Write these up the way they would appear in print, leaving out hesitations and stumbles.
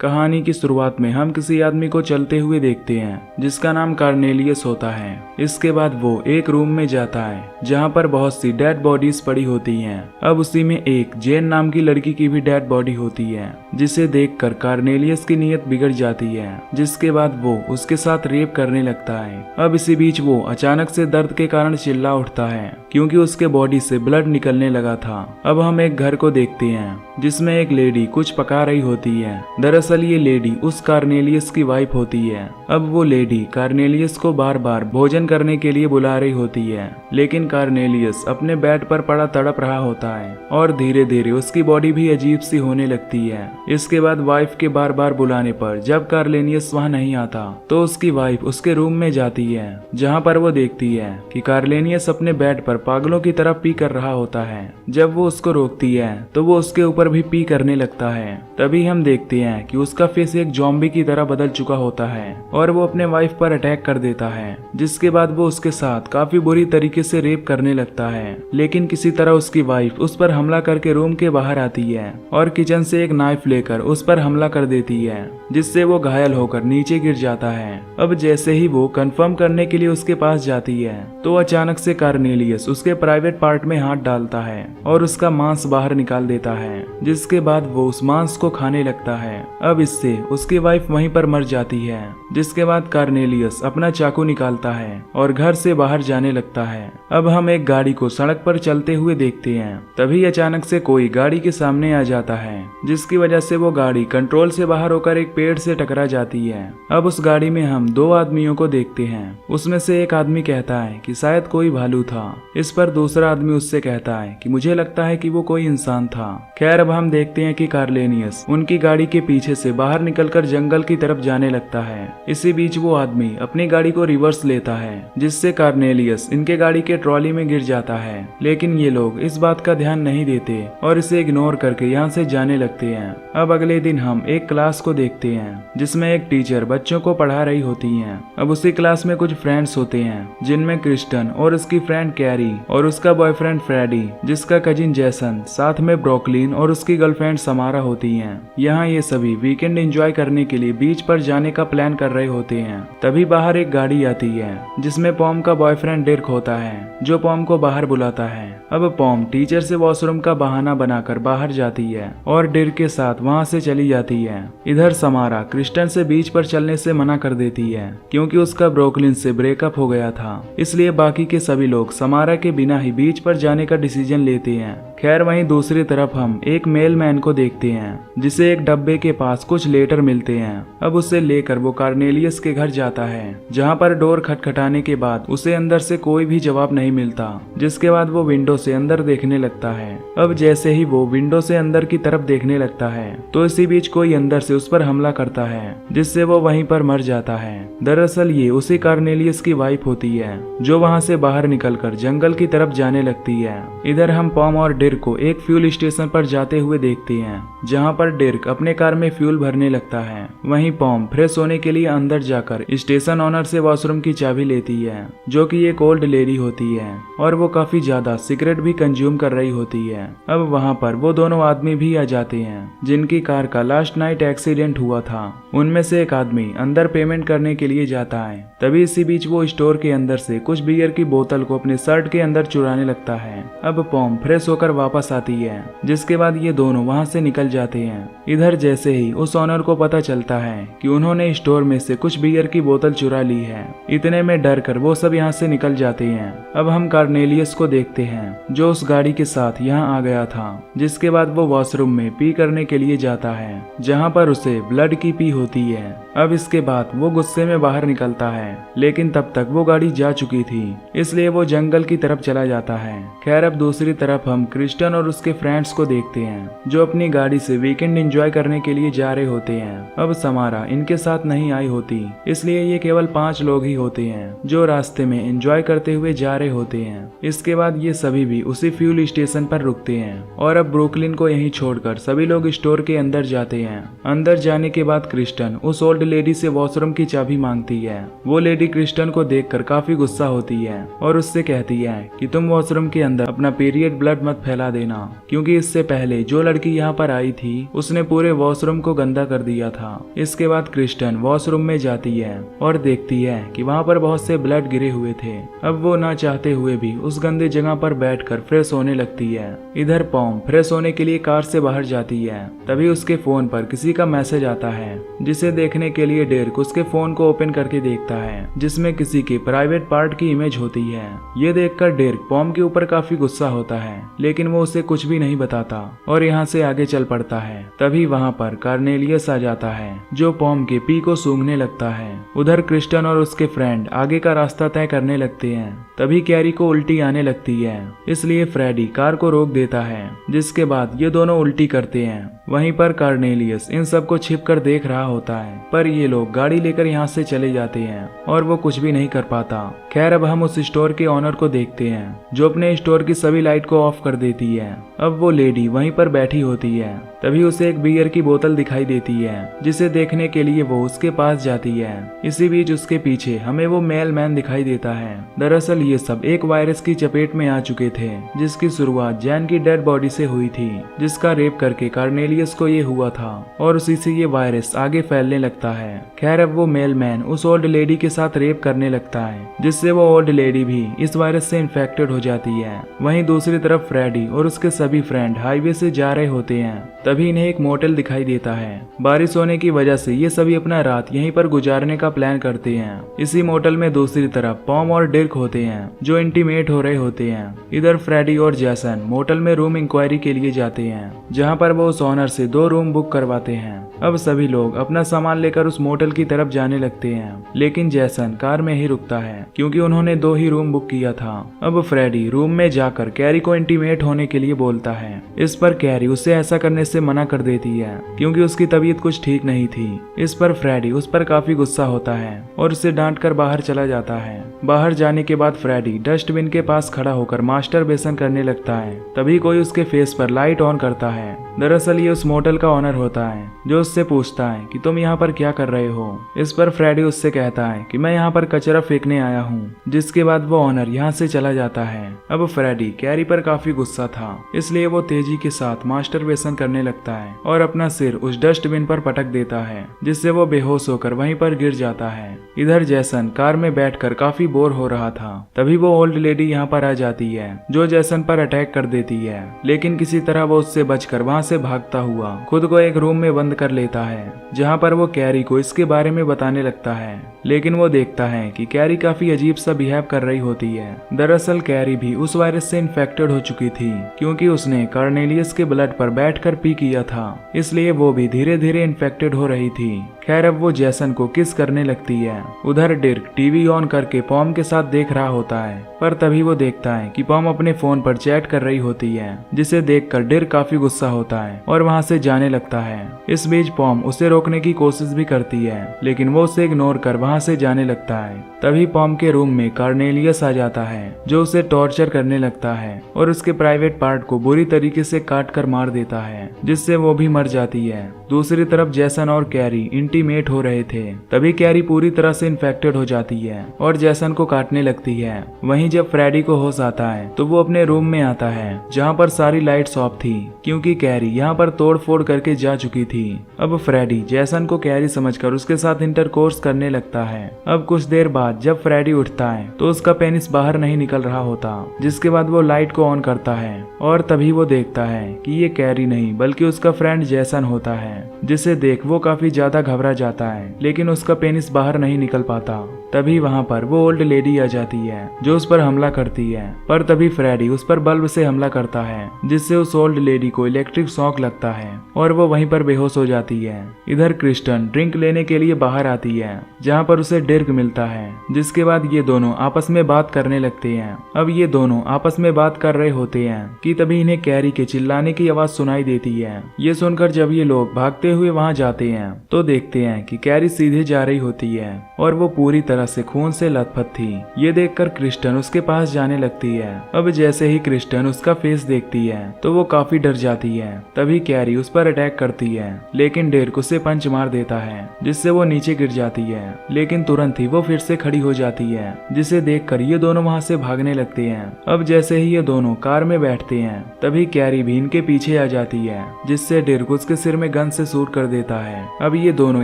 कहानी की शुरुआत में हम किसी आदमी को चलते हुए देखते हैं जिसका नाम कार्नेलियस होता है। इसके बाद वो एक रूम में जाता है जहाँ पर बहुत सी डेड बॉडीज पड़ी होती हैं। अब उसी में एक जेन नाम की लड़की की भी डेड बॉडी होती है, जिसे देखकर कार्नेलियस की नीयत बिगड़ जाती है, जिसके बाद वो उसके साथ रेप करने लगता है। अब इसी बीच वो अचानक से दर्द के कारण चिल्ला उठता है क्योंकि उसके बॉडी से ब्लड निकलने लगा था। अब हम एक घर को देखते हैं जिसमें एक लेडी कुछ पका रही होती है। दरअसल ये लेडी उस कार्नेलियस की वाइफ होती है। अब वो लेडी कार्नेलियस को बार बार भोजन करने के लिए बुला रही होती है, लेकिन कार्नेलियस अपने बेड पर पड़ा तड़प रहा होता है और धीरे धीरे उसकी बॉडी भी अजीब सी होने लगती है। इसके बाद वाइफ के बार बार बुलाने पर जब कार्नेलियस वहाँ नहीं आता तो उसकी वाइफ उसके रूम में जाती है, जहाँ पर वो देखती है कि कार्नेलियस अपने बेड पर पागलों की तरह पी कर रहा होता है। जब वो उसको रोकती है तो वो उसके ऊपर भी पी करने लगता है। तभी हम देखते हैं कि उसका फेस एक ज़ॉम्बी की तरह बदल चुका होता है और वो अपने वाइफ पर अटैक कर देता है, जिसके बाद वो उसके साथ काफी बुरी तरीके से रेप करने लगता है। लेकिन किसी तरह उसकी वाइफ उस पर हमला करके रूम के बाहर आती है और किचन से एक नाइफ लेकर उस पर हमला कर देती है, जिससे वो घायल होकर नीचे गिर जाता है। अब जैसे ही वो कंफर्म करने के लिए उसके पास जाती है तो अचानक से कार्नेलियस उसके प्राइवेट पार्ट में हाथ डालता है और उसका मांस बाहर निकाल देता है, जिसके बाद वो उस मांस को खाने लगता है। अब इससे उसकी वाइफ वहीं पर मर जाती है, जिसके बाद कार्नेलियस अपना चाकू निकालता है और घर से बाहर जाने लगता है। अब हम एक गाड़ी को सड़क पर चलते हुए देखते हैं। तभी अचानक से कोई गाड़ी के सामने आ जाता है, जिसकी वजह से वो गाड़ी कंट्रोल से बाहर होकर एक पेड़ से टकरा जाती है। अब उस गाड़ी में हम दो आदमियों को देखते हैं। उसमें से एक आदमी कहता है कि शायद कोई भालू था। इस पर दूसरा आदमी उससे कहता है कि मुझे लगता है कि वो कोई इंसान था। खैर अब हम देखते हैं कि कार्नेलियस उनकी गाड़ी के पीछे से बाहर निकलकर जंगल की तरफ जाने लगता है। इसी बीच वो आदमी अपनी गाड़ी को रिवर्स लेता है, जिससे कार्नेलियस इनके गाड़ी के ट्रॉली में गिर जाता है। लेकिन ये लोग इस बात का ध्यान नहीं देते और इसे इग्नोर करके यहाँ से जाने लगते हैं। अब अगले दिन हम एक क्लास को देखते हैं जिसमें एक टीचर बच्चों को पढ़ा रही होती हैं। अब उसी क्लास में कुछ फ्रेंड्स होते हैं जिनमें क्रिस्टन और उसकी फ्रेंड कैरी और उसका बॉयफ्रेंड फ्रेडी, जिसका कजिन जैसन, साथ में ब्रोकलिन और उसकी गर्लफ्रेंड समारा होती हैं। यहाँ ये सभी वीकेंड एंजॉय करने के लिए बीच पर जाने का प्लान कर रहे होते हैं। तभी बाहर एक गाड़ी आती है जिसमें पॉम का बॉयफ्रेंड डिर्क होता है, जो पॉम को बाहर बुलाता है। अब पॉम टीचर से वॉशरूम का बहाना बनाकर बाहर जाती है और डिर्क के साथ वहाँ से चली जाती है। इधर समारा क्रिस्टन से बीच पर चलने से मना कर देती है क्योंकि उसका ब्रोकलिन से ब्रेकअप हो गया था। इसलिए बाकी के सभी लोग समारा के बिना ही बीच पर जाने का डिसीजन लेते हैं। खैर वहीं दूसरी तरफ हम एक मेल मैन को देखते हैं जिसे एक डब्बे के पास कुछ लेटर मिलते हैं। अब उसे लेकर वो कार्नेलियस के घर जाता है, जहाँ पर डोर खटखटाने के बाद उसे अंदर से कोई भी जवाब नहीं मिलता, जिसके बाद वो विंडो से अंदर देखने लगता है। अब जैसे ही वो विंडो से अंदर की तरफ देखने लगता है तो इसी बीच कोई अंदर से उस पर हमला करता है, जिससे वो वहीं पर मर जाता है। दरअसल ये उसी कार्नेलियस की वाइफ होती है जो वहाँ से बाहर निकलकर जंगल की तरफ जाने लगती है। इधर हम पॉम और डिर्क को एक फ्यूल स्टेशन पर जाते हुए देखते हैं, जहाँ पर डिर्क अपने कार में फ्यूल भरने लगता है। वहीं पॉम फ्रेश होने के लिए अंदर जाकर स्टेशन ओनर से वॉशरूम की चाबी लेती है, जो कि एक ओल्ड लेडी होती है और वो काफी ज्यादा सिगरेट भी कंज्यूम कर रही होती है। अब वहाँ पर वो दोनों आदमी भी आ जाते हैं जिनकी कार का लास्ट नाइट एक्सीडेंट हुआ था। उनमें से एक आदमी अंदर पेमेंट करने के लिए जाता है। तभी इसी बीच वो स्टोर के अंदर से कुछ बियर की बोतल को अपने शर्ट के अंदर चुराने लगता है। अब पॉम फ्रेश होकर वापस आती है, जिसके बाद ये दोनों वहाँ से निकल जाते हैं। इधर जैसे ही उस ऑनर को पता चलता है कि उन्होंने स्टोर में से कुछ बियर की बोतल चुरा ली है, इतने में डर कर वो सब यहाँ से निकल जाते हैं। अब हम कार्नेलियस को देखते हैं जो उस गाड़ी के साथ यहाँ आ गया था, जिसके बाद वो वॉशरूम में पी करने के लिए जाता है, जहाँ पर उसे ब्लड की पी होती है। अब इसके बाद वो गुस्से में बाहर निकलता है, लेकिन तब तक वो गाड़ी जा चुकी थी, इसलिए वो जंगल की तरफ चला जाता है। खैर अब दूसरी तरफ हम क्रिस्टन और उसके फ्रेंड्स को देखते हैं जो अपनी गाड़ी से वीकेंड एंजॉय करने के लिए जा रहे होते हैं। अब समारा इनके साथ नहीं आई होती, इसलिए ये केवल 5 लोग ही होते हैं जो रास्ते में एंजॉय करते हुए जा रहे होते हैं। इसके बाद ये सभी भी उसी फ्यूल स्टेशन पर रुकते हैं और अब ब्रुकलिन को यहीं छोड़कर सभी लोग स्टोर के अंदर जाते हैं। अंदर जाने के बाद क्रिस्टन उस ओल्ड ओल्ड लेडी से वॉशरूम की चाबी मांगती है। वो लेडी क्रिस्टन को देखकर काफी गुस्सा होती है और उससे कहती है कि तुम वॉशरूम के अंदर अपना पीरियड ब्लड मत फैला देना, क्योंकि इससे पहले जो लड़की यहाँ पर आई थी उसने पूरे वॉशरूम को गंदा कर दिया था। इसके बाद क्रिस्टन वॉशरूम में जाती है और देखती है कि वहाँ पर बहुत से ब्लड गिरे हुए थे। अब वो ना चाहते हुए भी उस गंदे जगह पर बैठकर फ्रेश होने लगती है। इधर पॉम फ्रेश होने के लिए कार से बाहर जाती है। तभी उसके फोन पर किसी का मैसेज आता है, जिसे देखने के लिए डेर्क उसके फोन को ओपन करके देखता है, जिसमें किसी के प्राइवेट पार्ट की इमेज होती है। ये देखकर डेर्क पॉम के ऊपर काफी गुस्सा होता है, लेकिन वो उसे कुछ भी नहीं बताता और यहाँ से आगे चल पड़ता है। तभी वहाँ पर कार्नेलियस आ जाता है, जो पॉम के पी को सूंघने लगता है। उधर क्रिस्टन और उसके फ्रेंड आगे का रास्ता तय करने लगते हैं। तभी कैरी को उल्टी आने लगती है, इसलिए फ्रेडी कार को रोक देता है, जिसके बाद ये दोनों उल्टी करते हैं। वहीं पर कार्नेलियस इन सबको छिपकर देख रहा होता है, पर ये लोग गाड़ी लेकर यहाँ से चले जाते हैं और वो कुछ भी नहीं कर पाता। खैर अब हम उस स्टोर के ऑनर को देखते हैं, जो अपने स्टोर की सभी लाइट को ऑफ कर देती है। अब वो लेडी वहीं पर बैठी होती है। तभी उसे एक बियर की बोतल दिखाई देती है, जिसे देखने के लिए वो उसके पास जाती है। इसी बीच उसके पीछे हमें वो मेल मैन दिखाई देता है। दरअसल ये सब एक वायरस की चपेट में आ चुके थे, जिसकी शुरुआत जैन की डेड बॉडी से हुई थी, जिसका रेप करके कार्नेलियस को ये हुआ था और उसी से ये वायरस आगे फैलने लगता है। खैर अब वो मेल मैन उस ओल्ड लेडी के साथ रेप करने लगता है, जिससे वो ओल्ड लेडी भी इस वायरस से इन्फेक्टेड हो जाती है। वहीं दूसरी तरफ फ्रेडी और उसके सभी फ्रेंड हाईवे से जा रहे होते हैं। तभी इन्हें एक मोटेल दिखाई देता है। बारिश होने की वजह से ये सभी अपना रात यहीं पर गुजारने का प्लान करते हैं। इसी मोटेल में दूसरी तरफ पॉम और डिर्क होते हैं, जो इंटीमेट हो रहे होते हैं। इधर फ्रेडी और जैसन मोटेल में रूम इंक्वायरी के लिए जाते हैं, जहां पर वो उस ऑनर से 2 रूम बुक करवाते हैं। अब सभी लोग अपना सामान लेकर उस मोटेल की तरफ जाने लगते हैं, लेकिन जैसन कार में ही रुकता है, क्योंकि उन्होंने 2 ही रूम बुक किया था। अब फ्रेडी रूम में जाकर कैरी को इंटीमेट होने के लिए बोलता है। इस पर कैरी उसे ऐसा करने से मना कर देती है, क्योंकि उसकी तबीयत कुछ ठीक नहीं थी। इस पर फ्रेडी उस पर काफी गुस्सा होता है और उसे डांट कर बाहर चला जाता है। बाहर जाने के बाद फ्रेडी डस्टबिन के पास खड़ा होकर मास्टरबेशन करने लगता है। तभी कोई उसके फेस पर लाइट ऑन करता है। दरअसल ये उस मोटेल का ऑनर होता है, जो उससे पूछता है कि तुम यहाँ पर क्या कर रहे हो। इस पर फ्रेडी उससे कहता है कि मैं यहाँ पर कचरा फेंकने आया हूँ, जिसके बाद वो ऑनर यहाँ से चला जाता है। अब फ्रेडी कैरी पर काफी गुस्सा था, इसलिए वो तेजी के साथ मास्टरबेशन करने लगता है और अपना सिर उस डस्टबिन पर पटक देता है, जिससे वो बेहोश होकर वहीं पर गिर जाता है। इधर जैसन कार में बैठकर काफी बोर हो रहा था। तभी वो ओल्ड लेडी यहाँ पर आ जाती है, जो जैसन पर अटैक कर देती है, लेकिन किसी तरह वो उससे बचकर वहाँ से भागता हुआ खुद को एक रूम में बंद कर लेता है, जहाँ पर वो कैरी को इसके बारे में बताने लगता है। लेकिन वो देखता है कि कैरी काफी अजीब सा बिहेव कर रही होती है। दरअसल कैरी भी उस वायरस से इन्फेक्टेड हो चुकी थी, क्योंकि उसने कार्नेलियस के ब्लड पर बैठकर पी किया था, इसलिए वो भी धीरे धीरे इन्फेक्टेड हो रही थी। खैर अब वो जैसन को किस करने लगती है। उधर डिर्क टीवी ऑन करके पॉम के साथ देख रहा होता है, पर तभी वो देखता है कि पॉम अपने फोन पर चैट कर रही होती है, जिसे देखकर डिर्क काफी गुस्सा होता है और वहां से जाने लगता है। इस बीच पॉम उसे रोकने की कोशिश भी करती है, लेकिन वो उसे इग्नोर कर वहां से जाने लगता है। तभी पॉम के रूम में कार्नेलियस आ जाता है, जो उसे टॉर्चर करने लगता है और उसके प्राइवेट पार्ट को बुरी तरीके से काट कर मार देता है, जिससे वो भी मर जाती है। दूसरी तरफ जैसन और कैरी इंटीमेट हो रहे थे। तभी कैरी पूरी तरह से इन्फेक्टेड हो जाती है और जैसन को काटने लगती है। वहीं जब फ्रेडी को होश आता है तो वो अपने रूम में आता है, जहाँ पर सारी लाइट्स ऑफ थी, क्योंकि कैरी यहाँ पर तोड़फोड़ करके जा चुकी थी। अब फ्रेडी जैसन को कैरी समझकर उसके साथ इंटरकोर्स करने लगता है। अब कुछ देर बाद जब फ्रेडी उठता है तो उसका पेनिस बाहर नहीं निकल रहा होता, जिसके बाद वो लाइट को ऑन करता है और तभी वो देखता है कि ये कैरी नहीं बल्कि उसका फ्रेंड जैसन होता है, जिसे देख वो काफी ज्यादा घबरा जाता है, लेकिन उसका पेनिस बाहर नहीं निकल पाता। तभी वहाँ पर वो ओल्ड लेडी आ जाती है, जो उस पर हमला करती है, पर तभी फ्रेडी उस पर बल्ब से हमला करता है, जिससे उस ओल्ड लेडी को इलेक्ट्रिक शॉक लगता है और वो वहीं पर बेहोश हो जाती है। इधर क्रिस्टन ड्रिंक लेने के लिए बाहर आती है, जहाँ पर उसे डिर्क मिलता है, जिसके बाद ये दोनों आपस में बात करने लगते हैं। अब ये दोनों आपस में बात कर रहे होते हैं कि तभी इन्हें कैरी के चिल्लाने की आवाज सुनाई देती है। ये सुनकर जब ये लोग भागते हुए वहाँ जाते हैं तो देखते हैं कि कैरी सीधे जा रही होती है और वो पूरी तरह तरह से खून से लथपथ थी। ये देखकर क्रिस्टन उसके पास जाने लगती है। अब जैसे ही क्रिस्टन उसका फेस देखती है तो वो काफी डर जाती है। तभी कैरी उस पर अटैक करती है, लेकिन डेर्क उसे पंच मार देता है जिससे वो नीचे गिर जाती है। लेकिन तुरंत ही वो फिर से खड़ी हो जाती है, जिसे देखकर ये दोनों वहां से भागने लगते हैं। अब जैसे ही ये दोनों कार में बैठते हैं तभी कैरी भी इनके पीछे आ जाती है, जिससे डेर्क उसके सिर में गन से शूट कर देता है। अब ये दोनों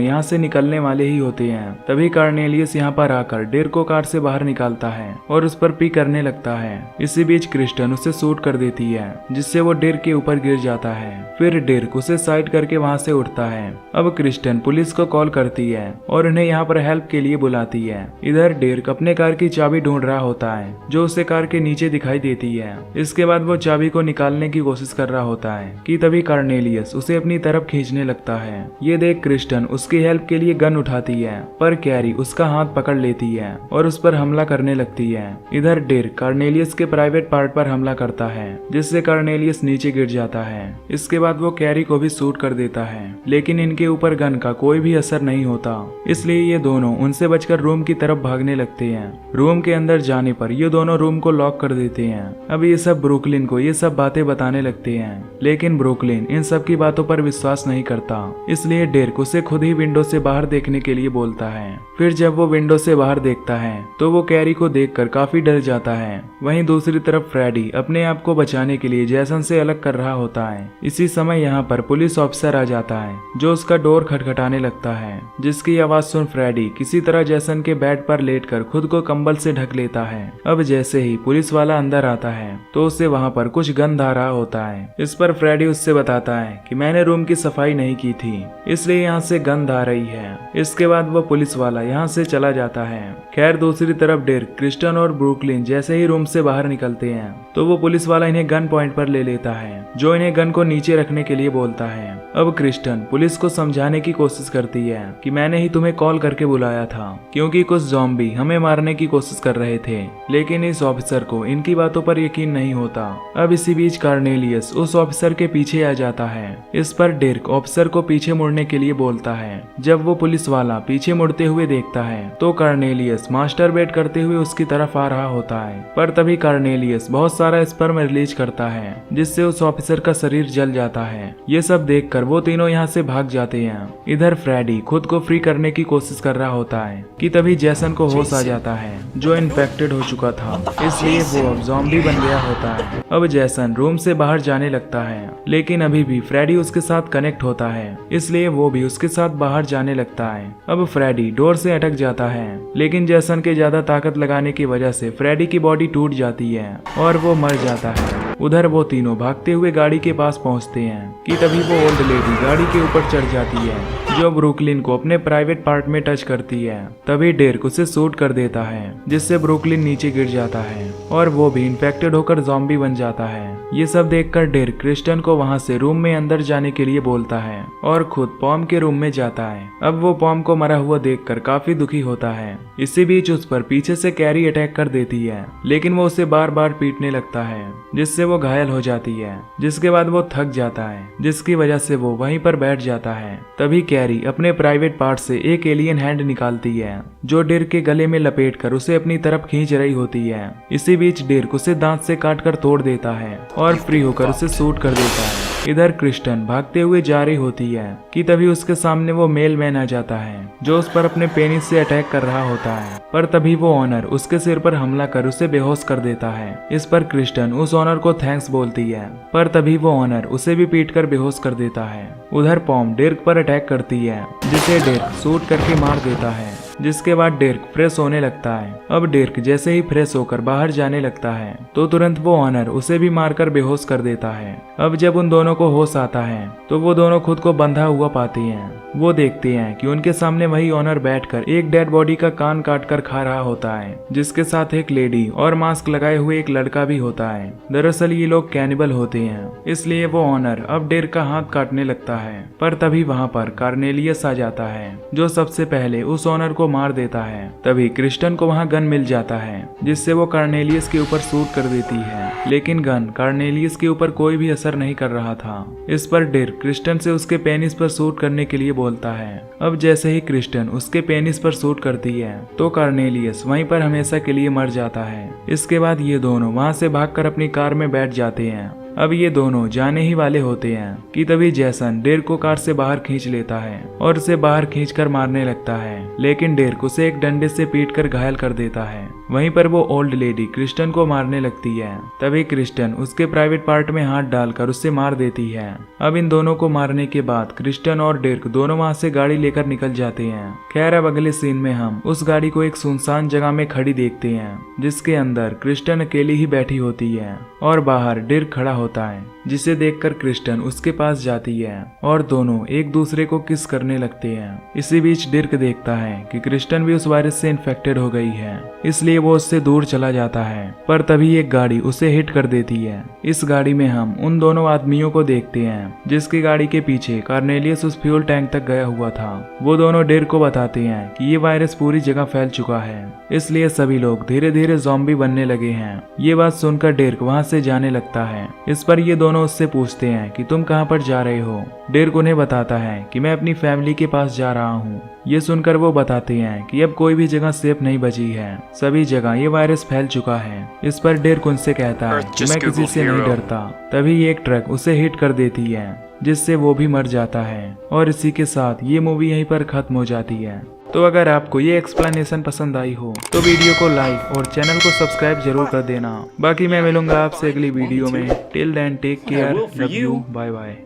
यहाँ से निकलने वाले ही होते हैं। तभी कार्नेलियस यहाँ पर आकर डेर्क को कार से बाहर निकालता है और उस पर पी करने लगता है। इसी बीच क्रिस्टन उसे शूट कर देती है, जिससे वो डेर्क के ऊपर गिर जाता है। फिर डेर्क उसे साइड करके वहाँ से उठता है। अब क्रिस्टन पुलिस को कॉल करती है और उन्हें यहाँ पर हेल्प के लिए बुलाती है। इधर डेर्क अपने कार की चाबी ढूंढ रहा होता है, जो उसे कार के नीचे दिखाई देती है। इसके बाद वो चाबी को निकालने की कोशिश कर रहा होता है कि तभी कार्नेलियस उसे अपनी तरफ खींचने लगता है। ये देख क्रिस्टन उसकी हेल्प के लिए गन उठाती है, पर कैरी उसका हाथ पकड़ लेती है और उस पर हमला करने लगती है। इधर डेर्क कार्नेलियस के प्राइवेट पार्ट पर हमला करता है, जिससे कार्नेलियस नीचे गिर जाता है। इसके बाद वो कैरी को भी शूट कर देता है, लेकिन इनके ऊपर गन का कोई भी असर नहीं होता। इसलिए ये दोनों उनसे बचकर रूम की तरफ भागने लगते हैं। रूम के अंदर जाने पर ये दोनों रूम को लॉक कर देते हैं। अब ये सब ब्रुकलिन को ये सब बातें बताने लगते हैं, लेकिन ब्रुकलिन इन सब की बातों पर विश्वास नहीं करता। इसलिए डेर्क उसे खुद ही विंडो से बाहर देखने के लिए बोलता है। फिर जब वो विंडो से बाहर देखता है तो वो कैरी को देखकर काफी डर जाता है। वहीं दूसरी तरफ फ्रेडी अपने आप को बचाने के लिए जैसन से अलग कर रहा होता है। इसी समय यहाँ पर पुलिस ऑफिसर आ जाता है, जो उसका डोर खटखटाने लगता है, जिसकी आवाज सुन फ्रेडी किसी तरह जैसन के बेड पर लेटकर खुद को कंबल से ढक लेता है। अब जैसे ही पुलिस वाला अंदर आता है तो उसे वहाँ पर कुछ गंध आ रहा होता है। इस पर फ्रेडी उससे बताता है कि मैंने रूम की सफाई नहीं की थी, इसलिए यहाँ से गंध आ रही है। इसके बाद वो पुलिस वाला यहाँ से चला जाता है। खैर दूसरी तरफ डेर्क, क्रिस्टन और ब्रुकलिन जैसे ही रूम से बाहर निकलते हैं तो वो पुलिस वाला इन्हें गन पॉइंट पर ले लेता है, जो इन्हें गन को नीचे रखने के लिए बोलता है। अब क्रिस्टन पुलिस को समझाने की कोशिश करती है कि मैंने ही तुम्हें कॉल करके बुलाया था, क्योंकि कुछ ज़ॉम्बी हमें मारने की कोशिश कर रहे थे। लेकिन इस ऑफिसर को इनकी बातों पर यकीन नहीं होता। अब इसी बीच कार्नेलियस उस ऑफिसर के पीछे आ जाता है। इस पर डेर्क ऑफिसर को पीछे मुड़ने के लिए बोलता है। जब वो पुलिस वाला पीछे मुड़ते हुए देखता है तो कार्नेलियस मास्टरबेट करते हुए उसकी तरफ आ रहा होता है, पर तभी कार्नेलियस बहुत सारा स्पर्म रिलीज करता है, जिससे उस ऑफिसर का शरीर जल जाता है। ये सब देखकर वो तीनों यहाँ से भाग जाते हैं। इधर फ्रेडी खुद को फ्री करने की कोशिश कर रहा होता है कि तभी जैसन को होश आ जाता है, जो इन्फेक्टेड हो चुका था, इसलिए वो अब ज़ॉम्बी बन गया होता है। अब जैसन रूम से बाहर जाने लगता है, लेकिन अभी भी फ्रेडी उसके साथ कनेक्ट होता है, इसलिए वो भी उसके साथ बाहर जाने लगता है। अब फ्रेडी डोर से अटक जाता है, लेकिन जैसन के ज्यादा ताकत लगाने की वजह से फ्रेडी की बॉडी टूट जाती है और वो मर जाता है। उधर वो तीनों भागते हुए गाड़ी के पास पहुंचते हैं कि तभी वो ओल्ड लेडी गाड़ी के ऊपर चढ़ जाती है, जो ब्रुकलिन को अपने प्राइवेट पार्ट में टच करती है। तभी डेर्क उसे शूट कर देता है, जिससे ब्रुकलिन नीचे गिर जाता है और वो भी इन्फेक्टेड होकर ज़ॉम्बी बन जाता है। ये सब देखकर डेर्क क्रिस्टन को वहां से रूम में अंदर जाने के लिए बोलता है और खुद पॉम के रूम में जाता है। अब वो पॉम को मरा हुआ देखकर काफी दुखी होता है। इसी बीच उस पर पीछे से कैरी अटैक कर देती है, लेकिन वो उसे बार बार पीटने लगता है, जिससे वो घायल हो जाती है। जिसके बाद वो थक जाता है, जिसकी वजह से वो वहीं पर बैठ जाता है। तभी कैरी अपने प्राइवेट पार्ट से एक एलियन हैंड निकालती है, जो डेर्क के गले में लपेटकर उसे अपनी तरफ खींच रही होती है। इसी बीच डेर्क उसे दांत से काटकर तोड़ देता है और फ्री होकर उसे शूट कर देता है। इधर क्रिस्टन भागते हुए जा रही होती है कि तभी उसके सामने वो मेल मैन आ जाता है, जो उस पर अपने पेनिस से अटैक कर रहा होता है। पर तभी वो ऑनर उसके सिर पर हमला कर उसे बेहोश कर देता है। इस पर क्रिस्टन उस ऑनर को थैंक्स बोलती है, पर तभी वो ऑनर उसे भी पीटकर बेहोश कर देता है। उधर पॉम डेर्क पर अटैक करती है, जिसे डेर्क शूट करके मार देता है। जिसके बाद डेर्क फ्रेश होने लगता है। अब डेर्क जैसे ही फ्रेश होकर बाहर जाने लगता है तो तुरंत वो ऑनर उसे भी मारकर बेहोश कर देता है। अब जब उन दोनों को होश आता है तो वो दोनों खुद को बंधा हुआ पाते हैं। वो देखते हैं कि उनके सामने वही ऑनर बैठकर एक डेड बॉडी का कान काट कर खा रहा होता है, जिसके साथ एक लेडी और मास्क लगाए हुए एक लड़का भी होता है। दरअसल ये लोग कैनिबल होते हैं, इसलिए वो ऑनर अब डेर्क का हाथ काटने लगता है। पर तभी वहाँ पर कार्नेलियस आ जाता है, जो सबसे पहले उस ऑनर को मार देता है। तभी क्रिस्टन को वहाँ गन मिल जाता है जिससे वो कार्नेलियस के ऊपर शूट कर देती है, लेकिन गन कार्नेलियस के ऊपर कोई भी असर नहीं कर रहा था। इस पर डिर्क क्रिस्टन से उसके पेनिस पर शूट करने के लिए बोलता है। अब जैसे ही क्रिस्टन उसके पेनिस पर शूट करती है तो कार्नेलियस वहीं पर हमेशा के लिए मर जाता है। इसके बाद ये दोनों वहाँ से भागकर अपनी कार में बैठ जाते हैं। अब ये दोनों जाने ही वाले होते हैं कि तभी जैसन डिर्क को कार से बाहर खींच लेता है और उसे बाहर खींचकर मारने लगता है, लेकिन डिर्क उसे एक डंडे से पीटकर घायल कर देता है। वहीं पर वो ओल्ड लेडी क्रिस्टन को मारने लगती है। तभी क्रिस्टन उसके प्राइवेट पार्ट में हाथ डालकर उससे मार देती है। अब इन दोनों को मारने के बाद क्रिस्टन और डिर्क दोनों वहाँ से गाड़ी लेकर निकल जाते हैं। खैर अब अगले सीन में हम उस गाड़ी को एक सुनसान जगह में खड़ी देखते हैं जिसके अंदर क्रिस्टन अकेली ही बैठी होती है और बाहर डिर्क खड़ा होता है, जिसे देखकर क्रिस्टन उसके पास जाती है और दोनों एक दूसरे को किस करने लगते हैं। इसी बीच डिर्क देखता है कि क्रिस्टन भी उस वायरस से इन्फेक्टेड हो गई है, इसलिए वो उससे दूर चला जाता है। पर तभी एक गाड़ी उसे हिट कर देती है। इस गाड़ी में हम उन दोनों आदमियों को देखते हैं जिसकी गाड़ी के पीछे कार्नेलियस उस फ्यूल टैंक तक गया हुआ था। वो दोनों डिर्क को बताते हैं कि ये वायरस पूरी जगह फैल चुका है, इसलिए सभी लोग धीरे धीरे ज़ॉम्बी बनने लगे हैं। ये बात सुनकर डिर्क वहाँ से जाने लगता है। इस पर ये दोनों उससे पूछते हैं कि तुम कहाँ पर जा रहे हो। डिर्क उन्हें बताता है कि मैं अपनी फैमिली के पास जा रहा हूँ। ये सुनकर वो बताते हैं कि अब कोई भी जगह सेफ नहीं बची है, सभी जगह ये वायरस फैल चुका है। इस पर डिर्क उनसे कहता है कि मैं किसी से नहीं डरता। तभी एक ट्रक उसे हिट कर देती है जिससे वो भी मर जाता है और इसी के साथ ये मूवी यहीं पर खत्म हो जाती है। तो अगर आपको ये एक्सप्लेनेशन पसंद आई हो तो वीडियो को लाइक और चैनल को सब्सक्राइब जरूर कर देना। बाकी मैं मिलूंगा आपसे अगली वीडियो में। Till then take care, love you, bye bye.